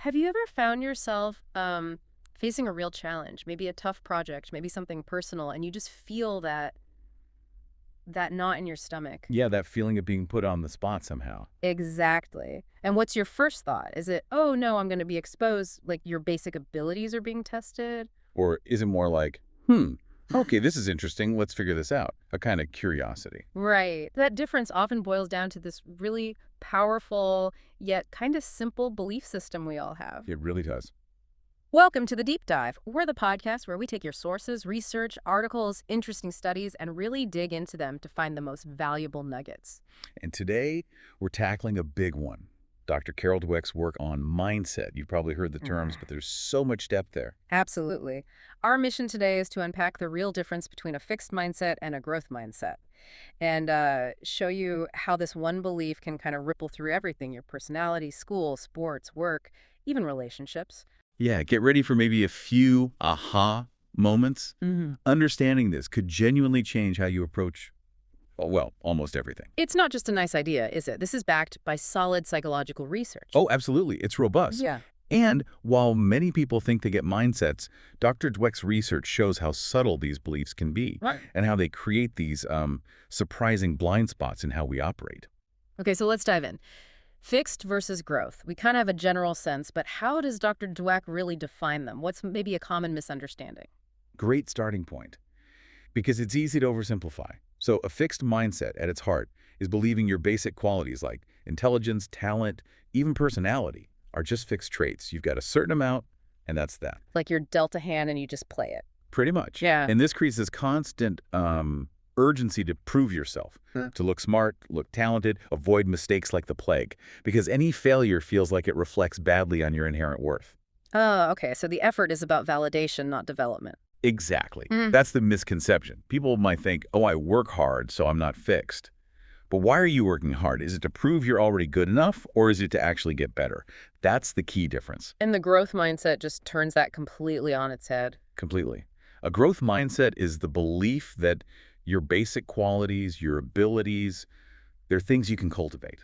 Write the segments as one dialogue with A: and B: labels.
A: Have you ever found yourself facing a real challenge, maybe a tough project, maybe something personal, and you just feel that knot in your stomach?
B: Yeah, that feeling of being put on the spot somehow.
A: Exactly. And what's your first thought? Is it, oh no, I'm going to be exposed, like your basic abilities are being tested?
B: Or is it more like, okay, this is interesting. Let's figure this out. A kind of curiosity.
A: Right. That difference often boils down to this really powerful yet kind of simple belief system we all have.
B: It really does.
A: Welcome to The Deep Dive. We're the podcast where we take your sources, research, articles, interesting studies, and really dig into them to find the most valuable nuggets.
B: And today, we're tackling a big one. Dr. Carol Dweck's work on mindset. You've probably heard the terms, but there's so much depth there.
A: Absolutely. Our mission today is to unpack the real difference between a fixed mindset and a growth mindset and show you how this one belief can kind of ripple through everything, your personality, school, sports, work, even relationships.
B: Yeah, get ready for maybe a few aha moments. Understanding this could genuinely change how you approach, well, almost everything.
A: It's not just a nice idea, is it? This is backed by solid psychological research.
B: Oh, absolutely. It's robust.
A: Yeah.
B: And while many people think they get mindsets, Dr. Dweck's research shows how subtle these beliefs can be and how they create these surprising blind spots in how we operate.
A: Okay, so let's dive in. Fixed versus growth. We kind of have a general sense, but how does Dr. Dweck really define them? What's maybe a common misunderstanding?
B: Great starting point, because it's easy to oversimplify. So a fixed mindset at its heart is believing your basic qualities like intelligence, talent, even personality are just fixed traits. You've got a certain amount, and that's that.
A: Like you're dealt a hand and you just play it.
B: Pretty much.
A: Yeah.
B: And this creates this constant urgency to prove yourself, to look smart, look talented, avoid mistakes like the plague, because any failure feels like it reflects badly on your inherent worth.
A: Oh, okay. So the effort is about validation, not development.
B: Exactly. That's the misconception. People might think, oh, I work hard, so I'm not fixed. But why are you working hard? Is it to prove you're already good enough, or is it to actually get better? That's the key difference.
A: And the growth mindset just turns that completely on its head.
B: Completely. A growth mindset is the belief that your basic qualities, your abilities, they're things you can cultivate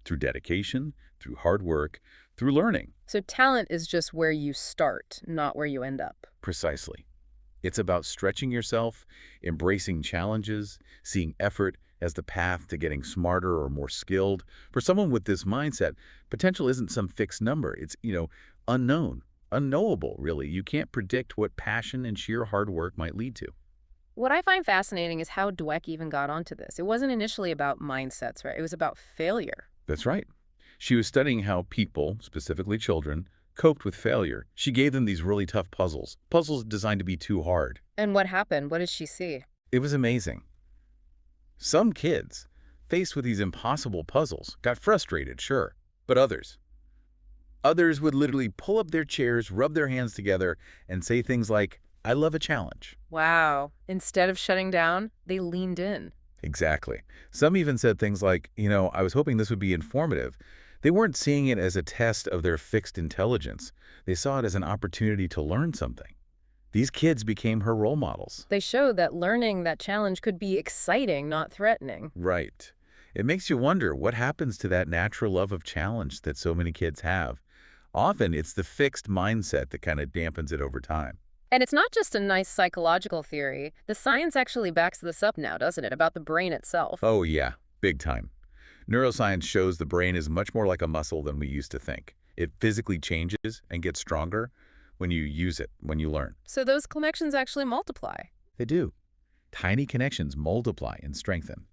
B: through dedication, through hard work, through learning.
A: So talent is just where you start, not where you end up.
B: Precisely. It's about stretching yourself, embracing challenges, seeing effort as the path to getting smarter or more skilled. For someone with this mindset, potential isn't some fixed number. It's, unknown, unknowable, really. You can't predict what passion and sheer hard work might lead to.
A: What I find fascinating is how Dweck even got onto this. It wasn't initially about mindsets, right? It was about failure.
B: That's right. She was studying how people, specifically children, coped with failure. She gave them these really tough puzzles designed to be too hard.
A: And what happened? What did she see?
B: It was amazing. Some kids, faced with these impossible puzzles, got frustrated, sure, but others would literally pull up their chairs, rub their hands together, and say things like, I love a challenge.
A: Wow. Instead of shutting down, they leaned in.
B: Exactly. Some even said things like, I was hoping this would be informative. They weren't seeing it as a test of their fixed intelligence. They saw it as an opportunity to learn something. These kids became her role models.
A: They showed that learning that challenge could be exciting, not threatening.
B: Right. It makes you wonder what happens to that natural love of challenge that so many kids have. Often it's the fixed mindset that kind of dampens it over time.
A: And it's not just a nice psychological theory. The science actually backs this up now, doesn't it, about the brain itself?
B: Oh yeah, big time. Neuroscience shows the brain is much more like a muscle than we used to think. It physically changes and gets stronger when you use it, when you learn.
A: So those connections actually multiply.
B: They do. Tiny connections multiply and strengthen.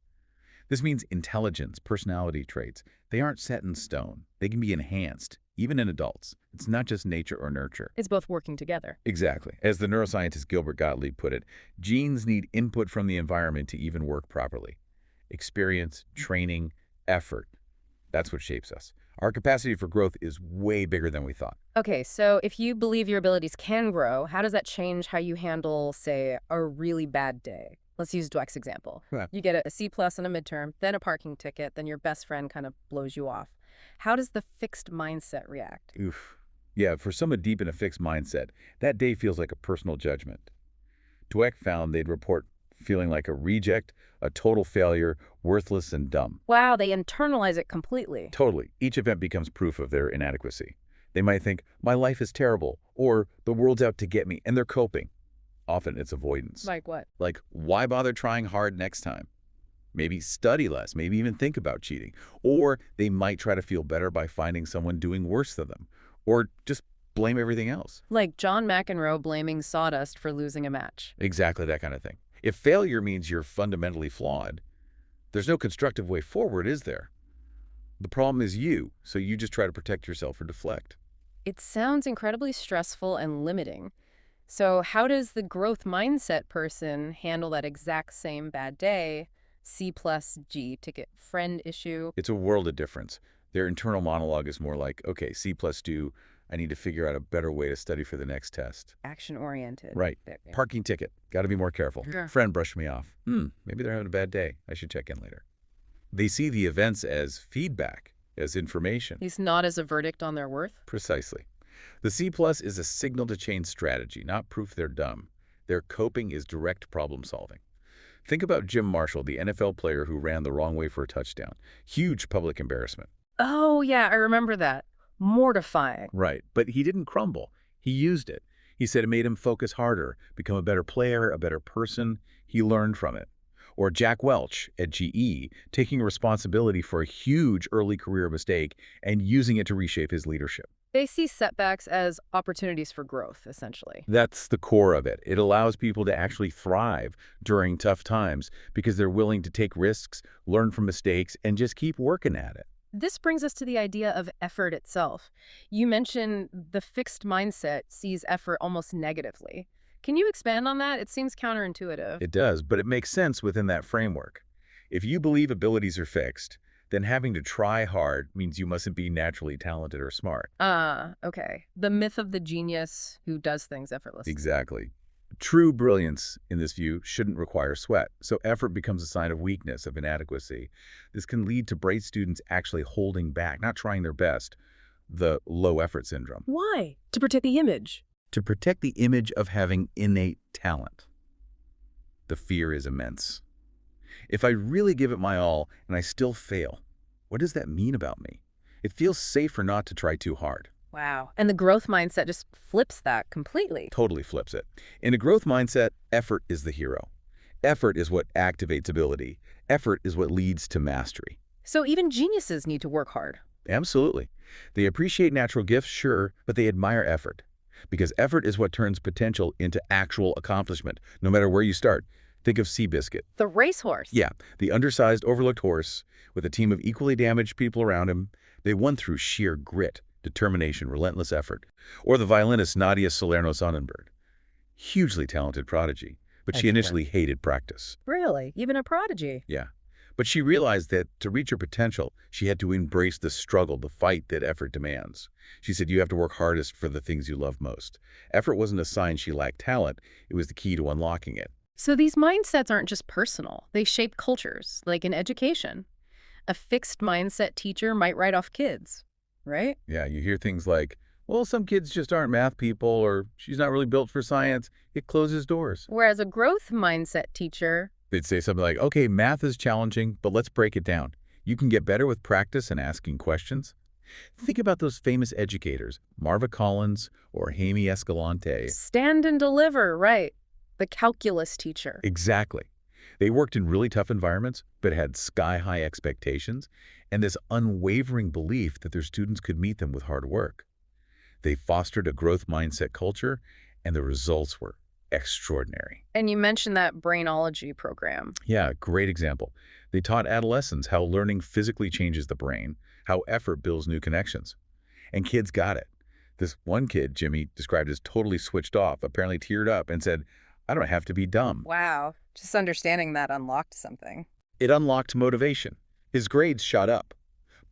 B: This means intelligence, personality traits, they aren't set in stone. They can be enhanced, even in adults. It's not just nature or nurture.
A: It's both working together.
B: Exactly. As the neuroscientist Gilbert Gottlieb put it, genes need input from the environment to even work properly. Experience, training, effort. That's what shapes us. Our capacity for growth is way bigger than we thought.
A: Okay, so if you believe your abilities can grow, how does that change how you handle, say, a really bad day? Let's use Dweck's example.
B: Right.
A: You get a C+ on a midterm, then a parking ticket, then your best friend kind of blows you off. How does the fixed mindset react?
B: Oof. Yeah, for someone deep in a fixed mindset, that day feels like a personal judgment. Dweck found they'd report feeling like a reject, a total failure, worthless and dumb.
A: Wow, they internalize it completely.
B: Totally. Each event becomes proof of their inadequacy. They might think, my life is terrible, or the world's out to get me, and they're coping. Often it's avoidance.
A: Like what?
B: Like, why bother trying hard next time? Maybe study less, maybe even think about cheating. Or they might try to feel better by finding someone doing worse than them. Or just blame everything else.
A: Like John McEnroe blaming sawdust for losing a match.
B: Exactly that kind of thing. If failure means you're fundamentally flawed, there's no constructive way forward, is there? The problem is you, so you just try to protect yourself or deflect.
A: It sounds incredibly stressful and limiting. So how does the growth mindset person handle that exact same bad day, C plus G ticket friend issue?
B: It's a world of difference. Their internal monologue is more like, okay, C plus 2, I need to figure out a better way to study for the next test.
A: Action-oriented.
B: Right.
A: There, yeah.
B: Parking ticket. Got to be more careful.
A: Yeah.
B: Friend brushed me off. Maybe they're having a bad day. I should check in later. They see the events as feedback, as information.
A: He's not as a verdict on their worth?
B: Precisely. The C plus is a signal to change strategy, not proof they're dumb. Their coping is direct problem solving. Think about Jim Marshall, the NFL player who ran the wrong way for a touchdown. Huge public embarrassment.
A: Oh, yeah, I remember that. Mortifying.
B: Right, but he didn't crumble. He used it. He said it made him focus harder, become a better player, a better person. He learned from it. Or Jack Welch at GE, taking responsibility for a huge early career mistake and using it to reshape his leadership.
A: They see setbacks as opportunities for growth, essentially.
B: That's the core of it. It allows people to actually thrive during tough times because they're willing to take risks, learn from mistakes, and just keep working at it.
A: This brings us to the idea of effort itself. You mentioned the fixed mindset sees effort almost negatively. Can you expand on that? It seems counterintuitive.
B: It does, but it makes sense within that framework. If you believe abilities are fixed, then having to try hard means you mustn't be naturally talented or smart.
A: Okay. The myth of the genius who does things effortlessly.
B: Exactly. True brilliance, in this view, shouldn't require sweat, so effort becomes a sign of weakness, of inadequacy. This can lead to bright students actually holding back, not trying their best, the low-effort syndrome.
A: Why? To protect the image.
B: To protect the image of having innate talent. The fear is immense. If I really give it my all and I still fail, what does that mean about me? It feels safer not to try too hard.
A: Wow. And the growth mindset just flips that completely.
B: Totally flips it. In a growth mindset, effort is the hero. Effort is what activates ability. Effort is what leads to mastery.
A: So even geniuses need to work hard.
B: Absolutely. They appreciate natural gifts, sure, but they admire effort. Because effort is what turns potential into actual accomplishment, no matter where you start. Think of Seabiscuit.
A: The racehorse.
B: Yeah, the undersized, overlooked horse, with a team of equally damaged people around him. They won through sheer grit, determination, relentless effort. Or the violinist Nadia Salerno-Sonnenberg. Hugely talented prodigy, but she initially hated practice.
A: Really? Even a prodigy?
B: Yeah. But she realized that to reach her potential, she had to embrace the struggle, the fight that effort demands. She said, you have to work hardest for the things you love most. Effort wasn't a sign she lacked talent. It was the key to unlocking it.
A: So these mindsets aren't just personal. They shape cultures, like in education. A fixed mindset teacher might write off kids, right?
B: Yeah, you hear things like, well, some kids just aren't math people, or she's not really built for science. It closes doors.
A: Whereas a growth mindset teacher...
B: They'd say something like, okay, math is challenging, but let's break it down. You can get better with practice and asking questions. Think about those famous educators, Marva Collins or Jaime Escalante.
A: Stand and deliver, right. The calculus teacher.
B: Exactly. They worked in really tough environments, but had sky-high expectations and this unwavering belief that their students could meet them with hard work. They fostered a growth mindset culture, and the results were extraordinary.
A: And you mentioned that brainology program.
B: Yeah, great example. They taught adolescents how learning physically changes the brain, how effort builds new connections. And kids got it. This one kid, Jimmy, described as totally switched off, apparently teared up and said, I don't have to be dumb.
A: Wow. Just understanding that unlocked something.
B: It unlocked motivation. His grades shot up.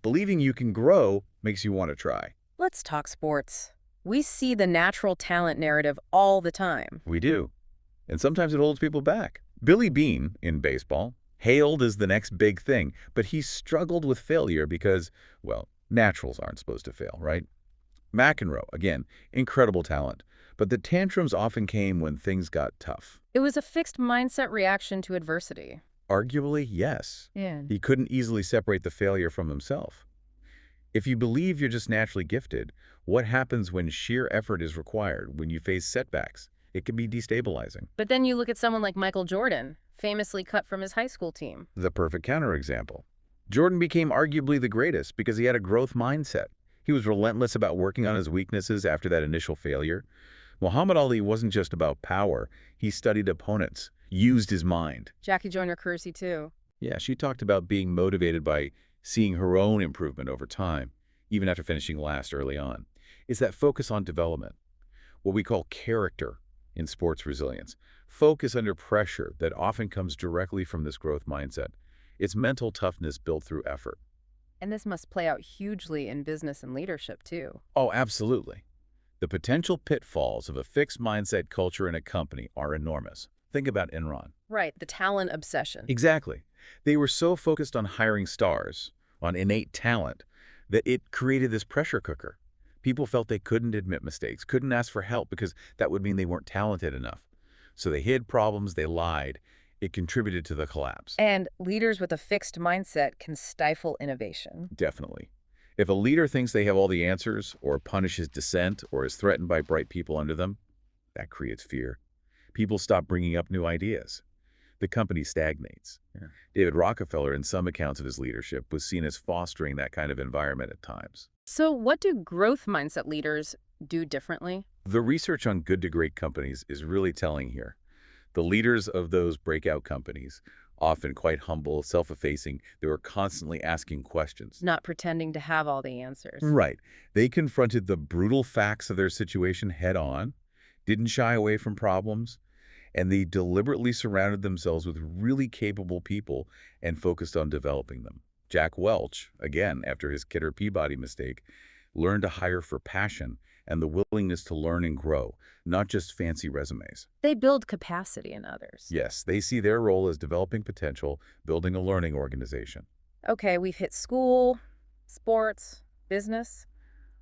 B: Believing you can grow makes you want to try.
A: Let's talk sports. We see the natural talent narrative all the time.
B: We do. And sometimes it holds people back. Billy Beane, in baseball, hailed as the next big thing, but he struggled with failure because, well, naturals aren't supposed to fail, right? McEnroe, again, incredible talent, but the tantrums often came when things got tough.
A: It was a fixed mindset reaction to adversity.
B: Arguably, yes.
A: Yeah.
B: He couldn't easily separate the failure from himself. If you believe you're just naturally gifted, what happens when sheer effort is required, when you face setbacks? It can be destabilizing.
A: But then you look at someone like Michael Jordan, famously cut from his high school team.
B: The perfect counterexample. Jordan became arguably the greatest because he had a growth mindset. He was relentless about working on his weaknesses after that initial failure. Muhammad Ali wasn't just about power. He studied opponents, used his mind.
A: Jackie Joyner Kersey, too.
B: Yeah, she talked about being motivated by seeing her own improvement over time, even after finishing last early on. It's that focus on development, what we call character in sports resilience. Focus under pressure that often comes directly from this growth mindset. It's mental toughness built through effort.
A: And this must play out hugely in business and leadership, too.
B: Oh, absolutely. The potential pitfalls of a fixed mindset culture in a company are enormous. Think about Enron.
A: Right, the talent obsession.
B: Exactly. They were so focused on hiring stars, on innate talent, that it created this pressure cooker. People felt they couldn't admit mistakes, couldn't ask for help because that would mean they weren't talented enough. So they hid problems, they lied. It contributed to the collapse.
A: And leaders with a fixed mindset can stifle innovation.
B: Definitely. If a leader thinks they have all the answers, or punishes dissent, or is threatened by bright people under them, that creates fear. People stop bringing up new ideas. The company stagnates. Yeah. David Rockefeller, in some accounts of his leadership, was seen as fostering that kind of environment at times.
A: So what do growth mindset leaders do differently?
B: The research on good to great companies is really telling here. The leaders of those breakout companies, often quite humble, self-effacing, they were constantly asking questions.
A: Not pretending to have all the answers.
B: Right. They confronted the brutal facts of their situation head on, didn't shy away from problems, and they deliberately surrounded themselves with really capable people and focused on developing them. Jack Welch, again, after his Kidder Peabody mistake, learned to hire for passion and the willingness to learn and grow, not just fancy resumes.
A: They build capacity in others.
B: Yes, they see their role as developing potential, building a learning organization.
A: Okay, we've hit school, sports, business.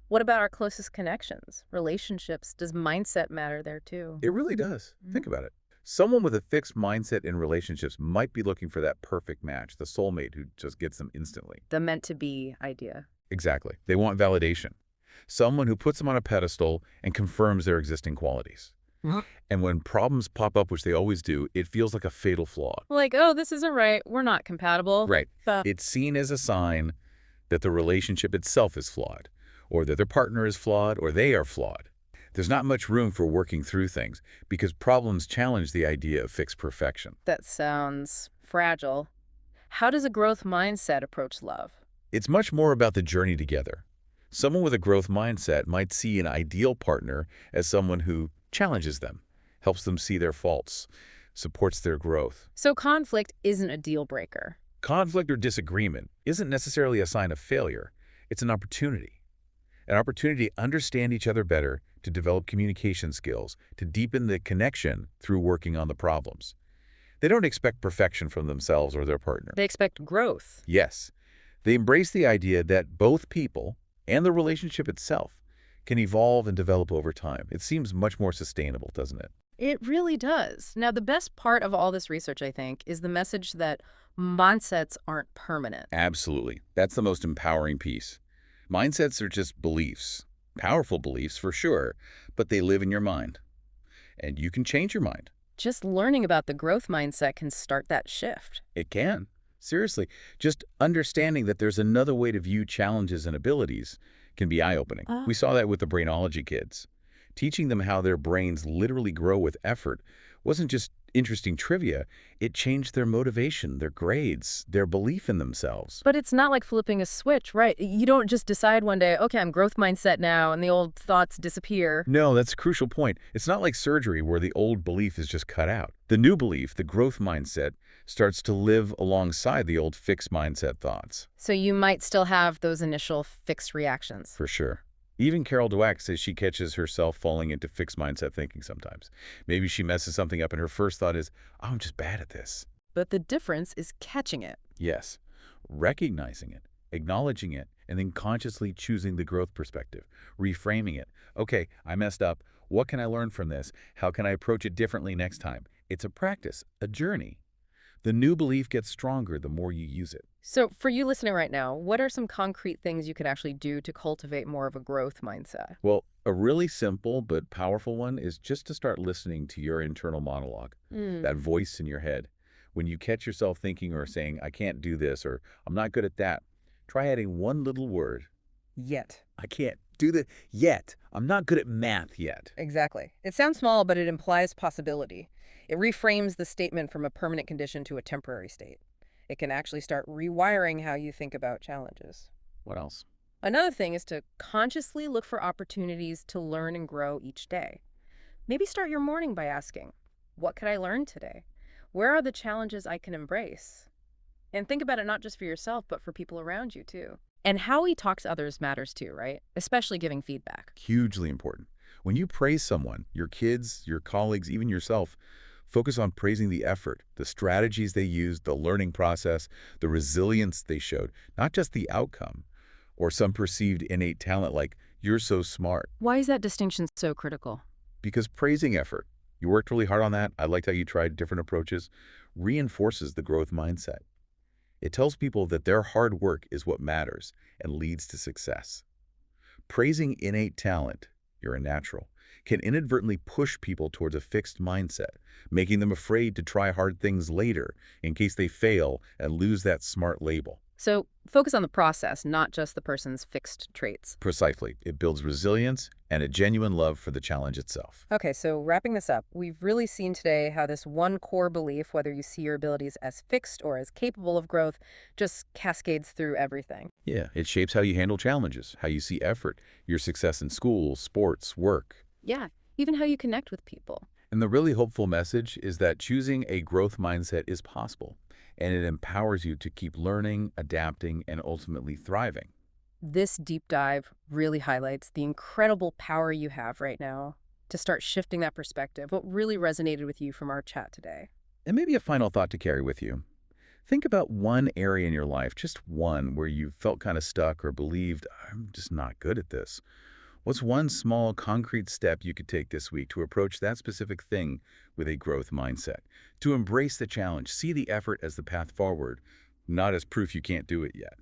A: What about our closest connections, relationships? Does mindset matter there too?
B: It really does.
A: Mhm.
B: Think about it. Someone with a fixed mindset in relationships might be looking for that perfect match, the soulmate who just gets them instantly.
A: The meant to be idea.
B: Exactly. They want validation. Someone who puts them on a pedestal and confirms their existing qualities.
A: Mhm.
B: And when problems pop up, which they always do, it feels like a fatal flaw.
A: Like, oh, this isn't right. We're not compatible.
B: Right.
A: Uh,
B: It's seen as a sign that the relationship itself is flawed, or that their partner is flawed, or they are flawed. There's not much room for working through things because problems challenge the idea of fixed perfection.
A: That sounds fragile. How does a growth mindset approach love?
B: It's much more about the journey together. Someone with a growth mindset might see an ideal partner as someone who challenges them, helps them see their faults, supports their growth.
A: So conflict isn't a deal breaker.
B: Conflict or disagreement isn't necessarily a sign of failure. It's an opportunity. An opportunity to understand each other better, to develop communication skills, to deepen the connection through working on the problems. They don't expect perfection from themselves or their partner.
A: They expect growth.
B: Yes, they embrace the idea that both people and the relationship itself can evolve and develop over time. It seems much more sustainable, doesn't it?
A: It really does. Now, the best part of all this research, I think, is the message that mindsets aren't permanent.
B: Absolutely. That's the most empowering piece. Mindsets are just beliefs, powerful beliefs for sure, but they live in your mind. And you can change your mind.
A: Just learning about the growth mindset can start that shift.
B: It can. Seriously, just understanding that there's another way to view challenges and abilities can be eye-opening. We saw that with the Brainology kids. Teaching them how their brains literally grow with effort wasn't just interesting trivia, it changed their motivation, their grades, their belief in themselves.
A: But it's not like flipping a switch, right? You don't just decide one day, okay, I'm growth mindset now, and the old thoughts disappear.
B: No, that's a crucial point. It's not like surgery where the old belief is just cut out. The new belief, the growth mindset, starts to live alongside the old fixed mindset thoughts.
A: So you might still have those initial fixed reactions.
B: For sure. Even Carol Dweck says she catches herself falling into fixed mindset thinking sometimes. Maybe she messes something up and her first thought is, oh, I'm just bad at this.
A: But the difference is catching it.
B: Yes, recognizing it, acknowledging it, and then consciously choosing the growth perspective, reframing it. Okay, I messed up. What can I learn from this? How can I approach it differently next time? It's a practice, a journey. The new belief gets stronger the more you use it.
A: So, for you listening right now, what are some concrete things you could actually do to cultivate more of a growth mindset?
B: Well, a really simple but powerful one is just to start listening to your internal monologue, that
A: Mm.
B: voice in your head. When you catch yourself thinking or saying, I can't do this, or I'm not good at that, try adding one little word.
A: Yet.
B: I can't do that yet. I'm not good at math yet.
A: Exactly. It sounds small, but it implies possibility. It reframes the statement from a permanent condition to a temporary state. It can actually start rewiring how you think about challenges.
B: What else?
A: Another thing is to consciously look for opportunities to learn and grow each day. Maybe start your morning by asking, what could I learn today? Where are the challenges I can embrace? And think about it not just for yourself, but for people around you too. And how we talk to others matters too, right? Especially giving feedback.
B: Hugely important. When you praise someone, your kids, your colleagues, even yourself, focus on praising the effort, the strategies they used, the learning process, the resilience they showed, not just the outcome or some perceived innate talent like, you're so smart.
A: Why is that distinction so critical?
B: Because praising effort, you worked really hard on that, I liked how you tried different approaches, reinforces the growth mindset. It tells people that their hard work is what matters and leads to success. Praising innate talent, you're a natural, can inadvertently push people towards a fixed mindset, making them afraid to try hard things later in case they fail and lose that smart label.
A: So focus on the process, not just the person's fixed traits.
B: Precisely. It builds resilience and a genuine love for the challenge itself.
A: Okay, so wrapping this up, we've really seen today how this one core belief, whether you see your abilities as fixed or as capable of growth, just cascades through everything.
B: Yeah, it shapes how you handle challenges, how you see effort, your success in school, sports, work.
A: Yeah, even how you connect with people.
B: And the really hopeful message is that choosing a growth mindset is possible, and it empowers you to keep learning, adapting, and ultimately thriving.
A: This deep dive really highlights the incredible power you have right now to start shifting that perspective. What really resonated with you from our chat today?
B: And maybe a final thought to carry with you. Think about one area in your life, just one, where you felt kind of stuck or believed, I'm just not good at this. What's one small, concrete step you could take this week to approach that specific thing with a growth mindset? To embrace the challenge, see the effort as the path forward, not as proof you can't do it yet.